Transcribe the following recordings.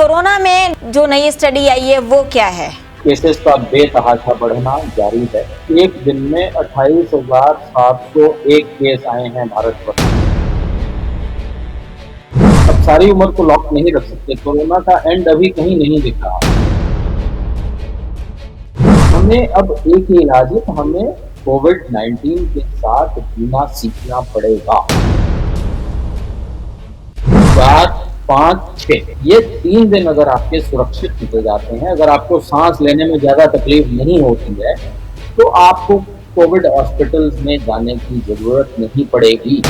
Corona में जो नई स्टडी आई है वो क्या है? केसेस का बेतहाशा बढ़ना जारी है। एक दिन में 28,701 केस आए हैं भारत पर। अब सारी उम्र को लॉक नहीं रख सकते, कोरोना का एंड अभी कहीं नहीं दिख रहा। हमें अब एक ही इलाज है, हमें कोविड-19 के साथ जीना सीखना पड़ेगा। 4, 5, 6 ये 3 दिन अगर आपके सुरक्षित निकल जाते हैं, अगर आपको सांस लेने में ज्यादा तकलीफ नहीं होती है, तो आपको कोविड हॉस्पिटल्स में जाने की जरूरत नहीं पड़ेगी।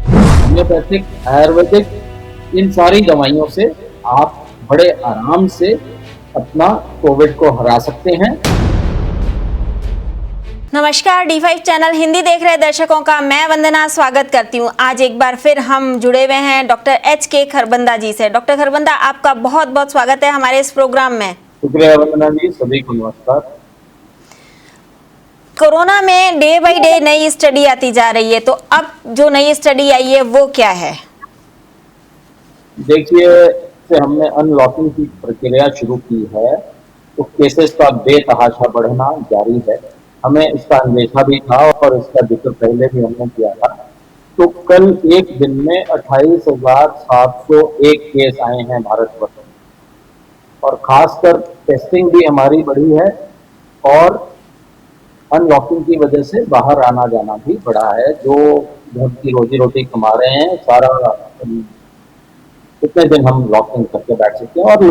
होम्योपैथिक, आयुर्वेदिक, इन सारी दवाइयों से आप बड़े आराम से अपना कोविड को हरा सकते हैं। नमस्कार, D5 चैनल हिंदी देख रहे दर्शकों का मैं वंदना स्वागत करती हूं। आज एक बार फिर हम जुड़े हुए हैं डॉक्टर HK खरबंदा जी से। डॉक्टर खरबंदा, आपका बहुत बहुत स्वागत है हमारे इस प्रोग्राम में। शुक्रिया वंदना जी, सभी को नमस्कार। कोरोना में डे बाय डे नई स्टडी आती जा रही है, तो अब जो नई स्टडी आई है वो क्या है? देखिए, से हमने अनलॉकिंग की प्रक्रिया शुरू की है, तो केसेस का बेतहाशा बढ़ना जारी है। हमें इसका अंदेशा भी था और इसका जिक्र पहले भी हमने किया था। तो कल एक दिन में 28,701 केस आए हैं भारत पर, और खासकर टेस्टिंग भी हमारी बढ़ी है और अनलॉकिंग की वजह से बाहर आना जाना भी बढ़ा है। जो घर की रोजी रोटी कमा रहे हैं, सारा कितने दिन हम लॉकिंग करके बैठ सकते हैं। और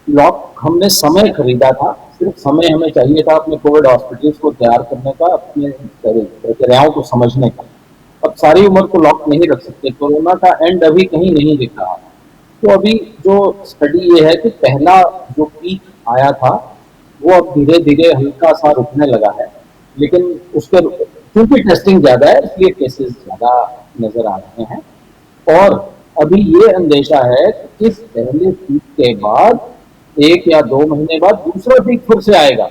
लॉक हमने समय खरीदा था, सिर्फ समय हमें चाहिए था अपने कोविड हॉस्पिटल्स को तैयार करने का, अपने प्रक्रियाओं को समझने का। अब सारी उम्र को लॉक नहीं रख सकते, कोरोना का एंड अभी कहीं नहीं दिख रहा। तो अभी जो स्टडी ये है कि पहला जो पीक आया था वो अब धीरे धीरे हल्का सा रुकने लगा है, लेकिन उसके क्योंकि टेस्टिंग ज्यादा है इसलिए केसेस ज्यादा नजर आ रहे हैं। और अभी ये अंदेशा है कि इस पहले पीक के बाद 1 या 2 महीने बाद दूसरा पीक फिर से आएगा।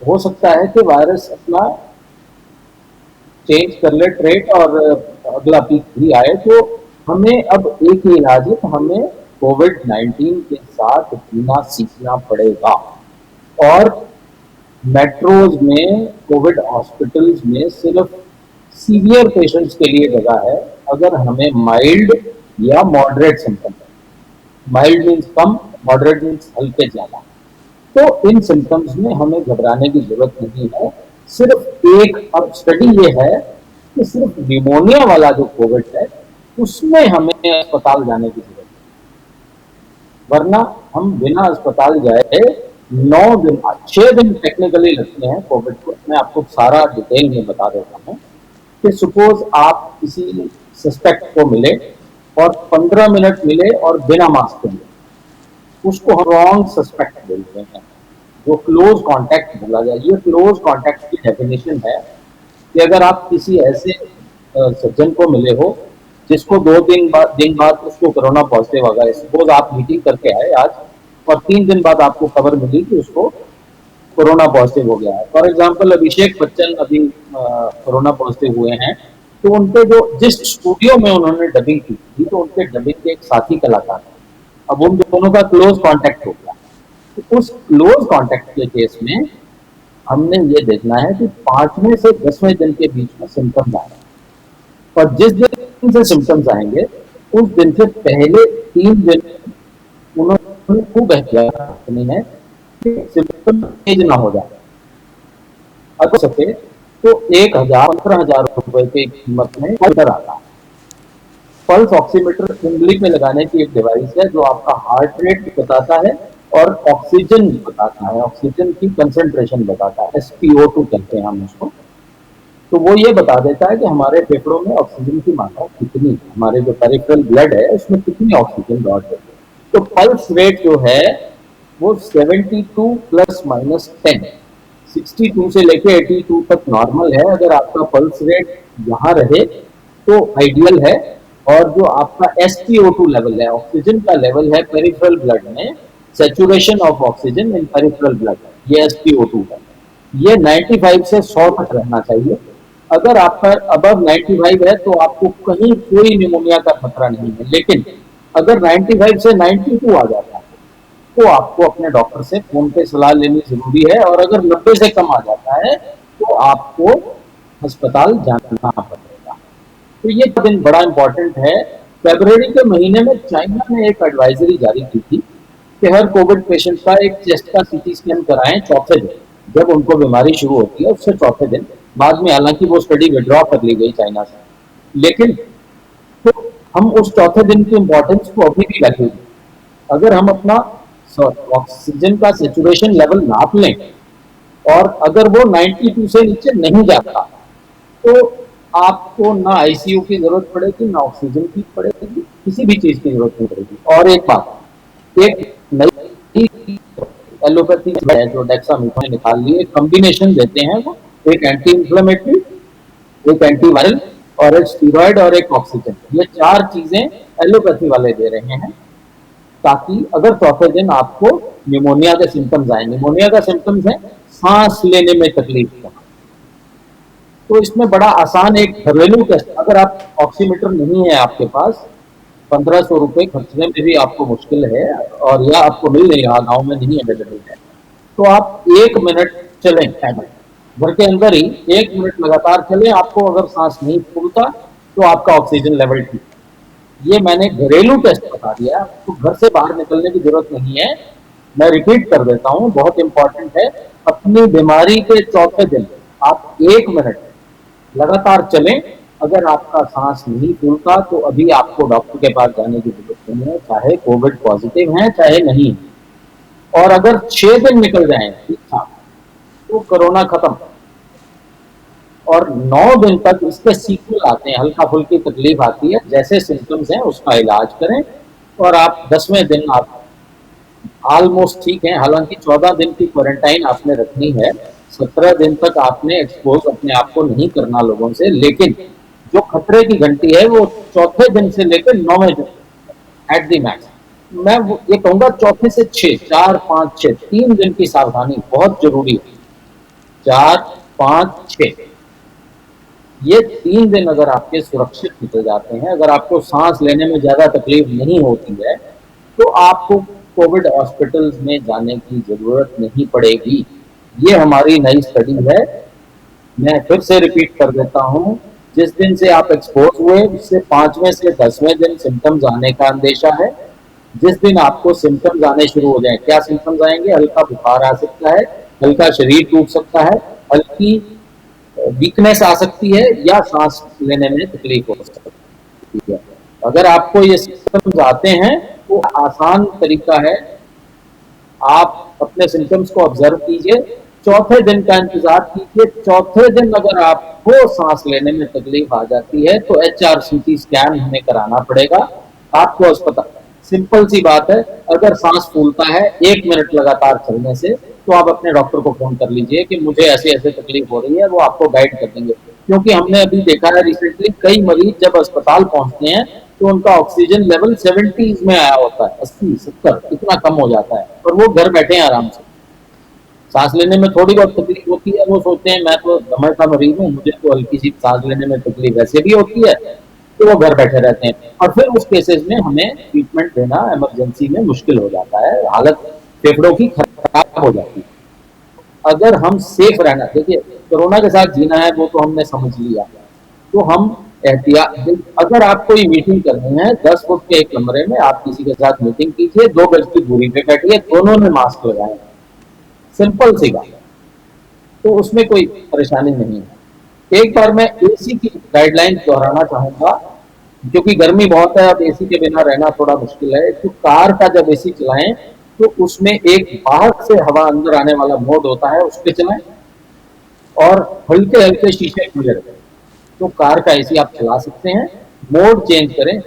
हो सकता है कि वायरस अपना चेंज कर ले ट्रेट और अगला पीक भी आए। तो हमें अब एक ही इलाज है, तो हमें कोविड-19 के साथ जीना सीखना पड़ेगा। और मेट्रोज में, कोविड हॉस्पिटल्स में सिर्फ सीवियर पेशेंट्स के लिए जगह है अगर हमें माइल्ड या मॉडरेट सिम्टम है। माइल्ड मीन्स कम, मॉडरेट मीन्स हल्के ज्यादा। तो इन सिम्टम्स में हमें घबराने की जरूरत नहीं है। सिर्फ एक अब स्टडी ये है कि सिर्फ न्यूमोनिया वाला जो कोविड है उसमें हमें अस्पताल जाने की जरूरत है, वरना हम बिना अस्पताल जाए 9 दिन 6 दिन टेक्निकली लगते हैं कोविड को। मैं आपको सारा डिटेल में बता देता हूँ कि सपोज आप किसी सस्पेक्ट को मिले और 15 मिनट मिले और बिना मास्क के मिले, उसको हम रॉन्ग सस्पेक्ट बोलते हैं, जो क्लोज कॉन्टैक्ट बोला जाए। ये क्लोज कॉन्टैक्ट की डेफिनेशन है कि अगर आप किसी ऐसे सज्जन को मिले हो जिसको 2-3 दिन बाद उसको कोरोना पॉजिटिव आ गया, सपोज आप मीटिंग करके आए आज और 3 दिन बाद आपको खबर मिली कि उसको कोरोना पॉजिटिव हो गया है। फॉर एग्जाम्पल अभिषेक बच्चन अभी कोरोना पॉजिटिव हुए हैं, तो उनके जो जिस स्टूडियो में उन्होंने डबिंग की थी, तो उनके डबिंग के एक साथी कलाकार, अब उन दोनों का क्लोज कॉन्टैक्ट हो गया। तो उस क्लोज कॉन्टैक्ट के केस में हमने ये देखना है कि 5वें से 10वें दिन के बीच में सिम्टम्स आए, और जिस दिन से सिम्टम्स आएंगे उस दिन से पहले 3 दिन उन्होंने खूब एहतियात रखनी है कि सिम्टम तेज ना हो जाए। अगर सके तो 15,000 रुपए की कीमत में पल्स आता है। पल्स ऑक्सीमीटर उंगली में लगाने की एक डिवाइस है जो आपका हार्ट रेट बताता है और ऑक्सीजन बताता है, ऑक्सीजन की कंसंट्रेशन बताता है, SpO2 कहते हैं हम उसको। तो वो ये बता देता है कि हमारे फेफड़ों में ऑक्सीजन की मात्रा कितनी, हमारे जो पेरिफेरल ब्लड है उसमें कितनी ऑक्सीजन दौड़ रही है। तो पल्स रेट जो है वो 72 ± 10, 62 से लेके 82 तक नॉर्मल है। अगर आपका पल्स रेट यहाँ रहे तो आइडियल है। और जो आपका SpO2 लेवल है, ऑक्सीजन का लेवल है पेरिफेरल ब्लड में, saturation of oxygen in peripheral blood, ये SpO2 है, ये 95 से 100 तक रहना चाहिए। अगर आपका अबव 95 है तो आपको कहीं कोई निमोनिया का खतरा नहीं है, लेकिन अगर 95 से 92 आ जाता है तो आपको अपने डॉक्टर से फोन पे सलाह लेनी जरूरी है, और अगर 90 से कम आ जाता है तो आपको अस्पताल जाना पड़ेगा। तो ये दिन बड़ा इंपॉर्टेंट है। फरवरी के महीने में चाइना ने एक एडवाइजरी जारी की थी कि हर कोविड पेशेंट का एक चेस्ट का सीटी स्कैन कराएं चौथे दिन, जब उनको बीमारी शुरू होती है उससे चौथे दिन। बाद में हालांकि वो स्टडी विड्रॉ कर ली गई चाइना से, लेकिन तो हम उस चौथे दिन की इम्पोर्टेंस को अभी भी वैल्यू दें। अगर हम अपना ऑक्सीजन का सेचुरेशन लेवल नाप लें और अगर वो 92 से नीचे नहीं जाता तो आपको ना आईसीयू की जरूरत पड़ेगी, ना ऑक्सीजन की पड़ेगी, किसी भी चीज की जरूरत नहीं पड़ेगी। और एक बात, एक नई एलोपैथी है जो डेक्सामेथासोन निकाल लिए, कॉम्बिनेशन देते हैं वो, एक एंटी इंफ्लेमेटरी, एक एंटीवायरल और एक स्टीरॉयड और एक ऑक्सीजन। ये चार चीजें एलोपैथी वाले दे रहे हैं ताकि अगर चौथे दिन आपको निमोनिया के सिम्टम्स आए। निमोनिया का सिम्टम्स है सांस लेने में तकलीफ का, तो इसमें बड़ा आसान एक घरेलू टेस्ट, अगर आप ऑक्सीमीटर नहीं है आपके पास, 1500 रुपए खर्चने में भी आपको मुश्किल है और या आपको मिल नहीं रहा, गाँव में नहीं अवेलेबल है, तो आप 1 मिनट चलें घर के अंदर ही, 1 मिनट लगातार चलें। आपको अगर सांस नहीं फूलता तो आपका ऑक्सीजन लेवल ठीक। ये मैंने घरेलू टेस्ट बता दिया, तो घर से बाहर निकलने की जरूरत नहीं है। मैं रिपीट कर देता हूँ, बहुत इंपॉर्टेंट है। अपनी बीमारी के चौथे दिन आप 1 मिनट लगातार चलें। अगर आपका सांस नहीं फूलता तो अभी आपको डॉक्टर के पास जाने की जरूरत नहीं है, चाहे कोविड पॉजिटिव है चाहे नहीं। और अगर 6 दिन निकल जाए ठीक ठाक तो कोरोना खत्म, और 9 दिन तक इसके सीक्वल आते हैं, हल्का फुल्की तकलीफ आती है, जैसे सिम्टम्स हैं उसका इलाज करें और आप 10वें दिन आप ऑलमोस्ट ठीक हैं। हालांकि 14 दिन की क्वारंटाइन आपने रखनी है, 17 दिन तक आपने एक्सपोज अपने आप को नहीं करना लोगों से, लेकिन जो खतरे की घंटी है वो चौथे दिन से लेकर 9वें दिन एट दी मैक्स। मैं ये कहूंगा चौथे से 6, 4, 5, 6, 3 दिन की सावधानी बहुत जरूरी है। 4, 5, 6 ये 3 दिन अगर आपके सुरक्षित निकल जाते हैं, अगर आपको सांस लेने में ज्यादा तकलीफ नहीं होती है तो आपको कोविड हॉस्पिटल्स में जाने की जरूरत नहीं पड़ेगी। ये हमारी नई स्टडी है। मैं फिर से रिपीट कर देता हूँ, जिस दिन से आप एक्सपोज हुए उससे 5वें से 10वें दिन सिम्टम्स आने का अंदेशा है। जिस दिन आपको सिम्टम्स आने शुरू हो जाए, क्या सिम्टम्स आएंगे? हल्का बुखार आ सकता है, हल्का शरीर टूट सकता है, हल्की वीकनेस आ सकती है या सांस लेने में तकलीफ हो सकती है। अगर आपको ये सिम्टम्स आते हैं तो आसान तरीका है, आप अपने सिम्टम्स को ऑब्जर्व कीजिए, चौथे दिन का इंतजार कीजिए। चौथे दिन अगर आपको सांस लेने में तकलीफ आ जाती है तो HRCT स्कैन हमें कराना पड़ेगा आपको अस्पताल। सिंपल सी बात है, अगर सांस फूलता है 1 मिनट लगातार चलने से तो आप अपने डॉक्टर को फोन कर लीजिए कि मुझे ऐसे ऐसे तकलीफ हो रही है, वो आपको गाइड कर देंगे। क्योंकि हमने अभी देखा है रिसेंटली, कई मरीज जब अस्पताल पहुंचते हैं तो उनका ऑक्सीजन लेवल 70s में आया होता है, 80, 70 इतना कम हो जाता है, और वो घर बैठे हैं आराम से। सांस लेने में थोड़ी बहुत तकलीफ होती है, वो सोचते हैं मैं तो दमे का मरीज हूँ, मुझे तो हल्की सी सांस लेने में तकलीफ वैसे भी होती है, तो वो घर बैठे रहते हैं। और फिर उस केसेस में हमें ट्रीटमेंट देना इमरजेंसी में मुश्किल हो जाता है, हालत फेफड़ों की खराब हो जाती है। अगर हम सेफ रहना, देखिए कोरोना के साथ जीना है वो तो हमने समझ लिया, तो हम एहतियात, अगर आप कोई मीटिंग करनी है 10 फुट के एक कमरे में, आप किसी के साथ मीटिंग कीजिए, 2 गज की दूरी पे बैठिए, दोनों ने मास्क लगाए, सिंपल सी बात, तो उसमें कोई परेशानी नहीं है। एक बार मैं एसी की गाइडलाइन दोहराना चाहूंगा, क्योंकि गर्मी बहुत है, अब एसी के बिना रहना थोड़ा मुश्किल है। तो कार का जब एसी चलाएं तो उसमें एक बाहर से हवा अंदर आने वाला मोड होता है, उस पर चलाएं और हल्के हल्के शीशे खुले रखें, तो कार का एसी आप चला सकते हैं। मोड चेंज करें,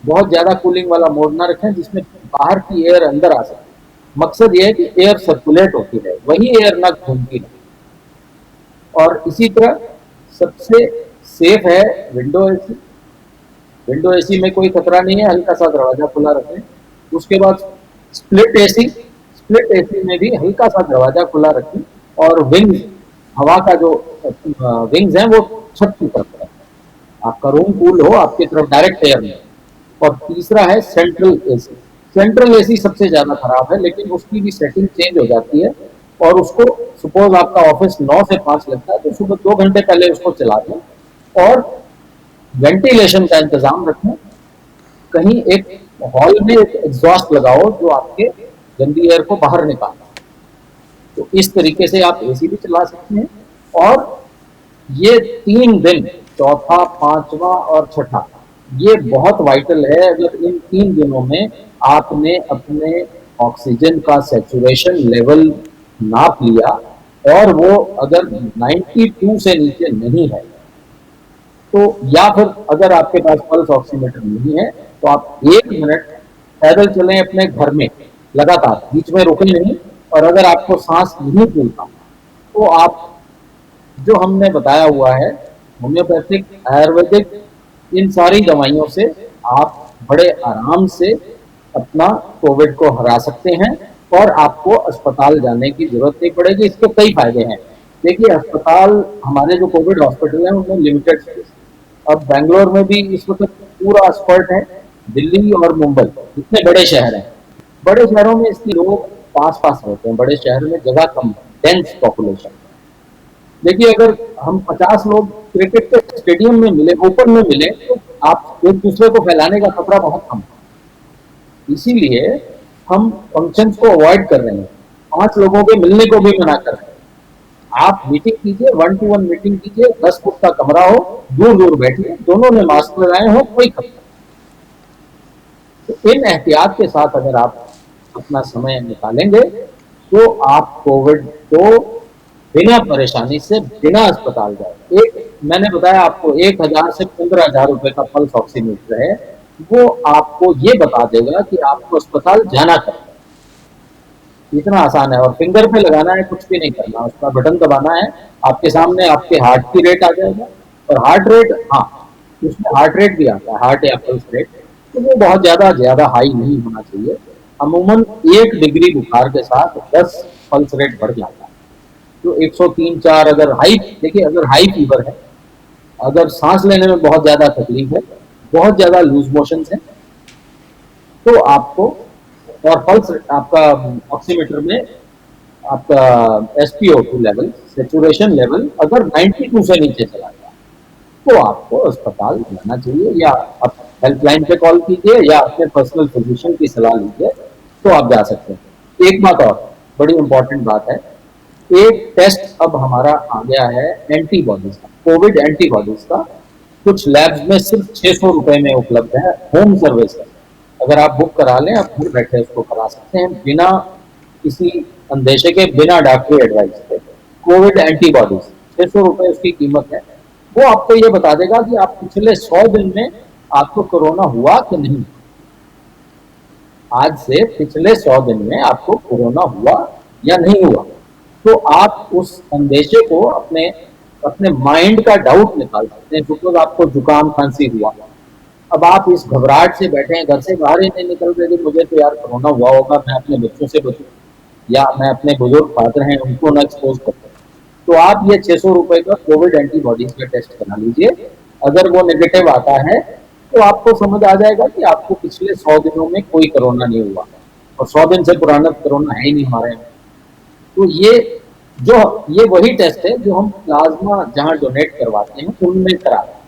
बहुत ज्यादा कूलिंग वाला मोड ना रखें जिसमें बाहर की एयर अंदर आ सके। मकसद ये है कि एयर सर्कुलेट होती है, वही एयर ना घूमती है। और इसी तरह सबसे सेफ है विंडो एसी। विंडो एसी में कोई खतरा नहीं है, हल्का सा दरवाजा खुला रखें। उसके बाद स्प्लिट एसी, स्प्लिट एसी में भी हल्का सा दरवाजा खुला रखें, और विंग्स, हवा का जो विंग्स हैं वो छत की तरफ है, आपका रूम कूल हो, आपकी तरफ डायरेक्ट एयर में। और तीसरा है सेंट्रल एसी। सेंट्रल एसी सबसे ज्यादा खराब है, लेकिन उसकी भी सेटिंग चेंज हो जाती है, और उसको सपोज आपका ऑफिस 9 से 5 लगता है तो सुबह 2 घंटे पहले उसको चला दें, और वेंटिलेशन का इंतजाम रखें। कहीं एक हॉल में एक एग्जॉस्ट लगाओ जो आपके गंदी एयर को बाहर निकाले। तो इस तरीके से आप एसी भी चला सकते हैं। और ये 3 दिन, चौथा, पांचवा और छठा, ये बहुत वाइटल है। अगर इन 3 दिनों में आपने अपने ऑक्सीजन का सैचुरेशन लेवल नाप लिया और वो अगर 92 से नीचे नहीं है, तो या फिर अगर आपके पास पल्स ऑक्सीमीटर नहीं है तो आप 1 मिनट पैदल चलें अपने घर में लगातार, बीच में रुकें नहीं। और अगर आपको सांस नहीं फूलता तो आप, जो हमने बताया हुआ है, होम्योपैथिक, आयुर्वेदिक, इन सारी दवाइयों से आप बड़े आराम से अपना कोविड को हरा सकते हैं, और आपको अस्पताल जाने की जरूरत नहीं पड़ेगी। इसके कई फायदे हैं। देखिए, अस्पताल, हमारे जो कोविड हॉस्पिटल हैं उनमें लिमिटेड स्पेस। अब बेंगलोर में भी इस वक्त पूरा एक्सपर्ट है, दिल्ली और मुंबई जितने बड़े शहर हैं, बड़े शहरों में इसलिए लोग पास पास रहते हैं, बड़े शहर में जगह कम है, डेंस पॉपुलेशन। देखिए, अगर हम 50 लोग क्रिकेट के स्टेडियम में मिले, ओपन में मिले, तो आप एक दूसरे को फैलाने का खतरा बहुत कम है। इसीलिए हम फंक्शंस को अवॉइड कर रहे हैं, 5 लोगों के मिलने को भी मना कर रहे हैं। आप मीटिंग कीजिए, 1-to-1 मीटिंग कीजिए, 10 फुट का कमरा हो, दूर दूर बैठिए, दोनों ने मास्क लगाए हो, कोई खतरा नहीं। तो इन एहतियात के साथ अगर आप अपना समय निकालेंगे तो आप कोविड को बिना परेशानी से, बिना अस्पताल जाए, एक मैंने बताया आपको 1000 से 15,000 रुपए का पल्स ऑक्सीमीटर है, वो आपको ये बता देगा कि आपको अस्पताल जाना कब है। इतना आसान है। और फिंगर पे लगाना है, कुछ भी नहीं करना, उसका बटन दबाना है, आपके सामने आपके हार्ट की रेट आ जाएगा। और हार्ट रेट, हाँ, उसमें हार्ट रेट भी आता है, हार्ट या पल्स रेट, तो वो बहुत ज्यादा हाई नहीं होना चाहिए। अमूमन 1 डिग्री बुखार के साथ 10 पल्स रेट बढ़ जाता है। तो 103-4 अगर हाई, देखिए अगर हाई फीवर है, अगर सांस लेने में बहुत ज्यादा तकलीफ है, बहुत ज्यादा लूज मोशन है, तो आपको, और पल्स आपका ऑक्सीमीटर में आपका SpO2 लेवल, सेचुरेशन लेवल अगर 92 से नीचे चला गया, तो आपको अस्पताल जाना चाहिए, या आप हेल्पलाइन पे कॉल कीजिए या अपने पर्सनल फिजिशियन की सलाह लीजिए, तो आप जा सकते हैं। एक बात और बड़ी इंपॉर्टेंट बात है, एक टेस्ट अब हमारा आ गया है एंटीबॉडीज का, कोविड एंटीबॉडीज का। कुछ लैब्स में सिर्फ 600 रुपए में उपलब्ध है, होम सर्विस है। अगर आप बुक करा लें, आप घर बैठे उसको करा सकते हैं, बिना किसी अंदेशे के, बिना डॉक्टरी एडवाइस के। कोविड एंटीबॉडीज, 600 रुपए उसकी कीमत है। वो आपको ये बता देगा कि आप पिछले 100 दिन में आपको कोरोना हुआ कि नहीं। आज से पिछले 100 दिन में आपको कोरोना हुआ या नहीं हुआ, तो आप उस अंदेशे को, अपने माइंड का डाउट निकाल सकते हैं। सपोज आपको जुकाम खांसी हुआ, अब आप इस घबराहट से बैठे हैं, घर से बाहर ही नहीं निकल रहे कि मुझे तो यार कोरोना हुआ होगा, मैं अपने बच्चों से बचूं, या मैं अपने बुजुर्ग फादर हैं उनको न एक्सपोज करूं, तो आप ये 600 रुपए का कोविड एंटीबॉडीज का टेस्ट करा लीजिए। अगर वो नेगेटिव आता है तो आपको समझ आ जाएगा कि आपको पिछले 100 दिनों में कोई कोरोना नहीं हुआ, और 100 दिन से पुराना कोरोना है ही नहीं हमारे में। तो ये वही टेस्ट है जो हम प्लाज्मा जहाँ डोनेट करवाते हैं उनमें कराते हैं,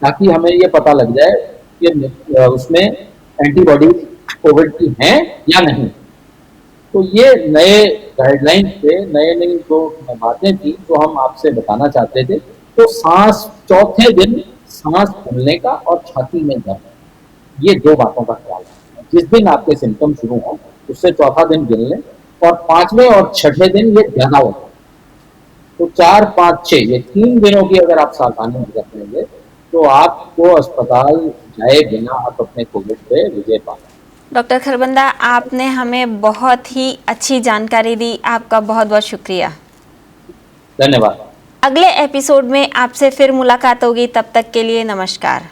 ताकि हमें ये पता लग जाए कि उसमें एंटीबॉडीज कोविड की हैं या नहीं। तो ये नए गाइडलाइन पे नई जो बातें थी जो हम आपसे बताना चाहते थे। तो सांस, चौथे दिन सांस फूलने का और छाती में दर्द, ये 2 बातों का ख्याल रखें। जिस दिन आपके सिम्टम शुरू हों उससे चौथा दिन गिन लें, और 5वें और 6ठे दिन ये ज्यादा होता है। तो 4, 5, 6 ये 3 दिनों की अगर आप सावधानी रख लेंगे तो आपको अस्पताल जाए बिना आप अपने कोविड पे विजय पा। डॉक्टर खरबंदा, आपने हमें बहुत ही अच्छी जानकारी दी, आपका बहुत बहुत शुक्रिया। धन्यवाद। अगले एपिसोड में आपसे फिर मुलाकात होगी, तब तक के लिए नमस्कार।